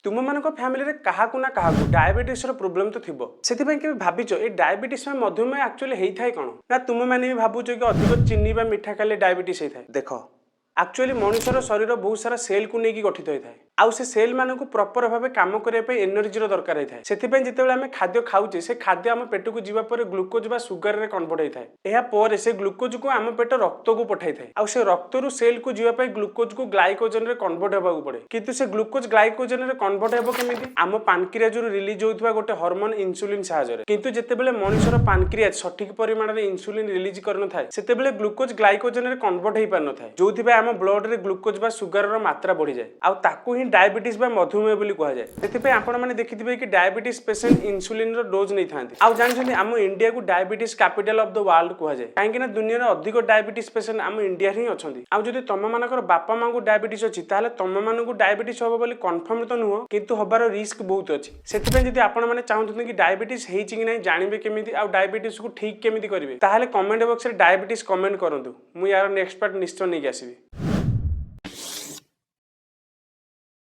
तुम मान फैमिली क्या क्या डायबिटीज प्रोब्लेम तो थी से भाविच ये डायबिटीज में मधुमेह एक्चुअली होता है कौन ना तुम मैंने भी भावुच कि अधिक चिनी मीठा खाले डायबिटीज होता है देख एक्चुअली मनुष्यर शरीर बहुत सारा सेल को लेकिन गठित होता है आउ से सेल मान प्रॉपर भाव काम करने एनर्जी दरकार होता है से जिते आम खाद्य खाऊे से खाद्य आम पेट को जावापर ग्लुकोज व सुगर में कन्वर्ट होता है यापर से ग्लुकोज को आम पेट रक्त को पठाई थाए आउ से रक्त रू सेल को जावाई ग्लुकोज को ग्लाइकोजन में कन्वर्ट होगा पड़े किंतु से ग्लुकोज ग्लाइकोजन में कन्वर्ट हो केमी आम पानक्रियाज रिलीज होता गोटे हॉर्मोन इंसुलिन साहाय्य किंतु जितेबाला मनुष्यर पानक्रियाज सठिक परिमाण में इंसुलिन रिलीज करन थाए सेतेबेले ग्लुकोज ग्लाइकोजन में कन्वर्ट हो पार न थाए जो आम ब्लड रे ग्लुकोज व सुगर मात्रा बढ़ी जाए आउ ताकू ही डायबिटीज बा मधुमेह बोली कहा जाए सेतिपे आपण माने देखिथिबे कि डायबिटीज पेशेंट इंसुलिन रो डोज नहीं थांती आउ जानछथि आम इंडिया को diabetes capital of the world कहा जाए काहेकि ना दुनिया रे अधिक डायबिटीज पेशेंट आम इंडिया ही अछंती आउ जदि तम मानकर बापा मां को डायबिटीज अछि ताले तम मान को डायबिटीज होबो बोली कंफर्म तो नुहो किंतु होबार रिस्क बहुत अछि सेतिपे जदि आपण माने चाहउछथि कि डायबिटीज हेछि कि नै जानिबे केमिति आउ डायबिटीज को ठीक केमिति करिवे ताहाले कमेंट बॉक्स रे डायबिटीज कमेंट करंतु मु यार नेक्स्ट पार्ट निश्चय नै आसीबी।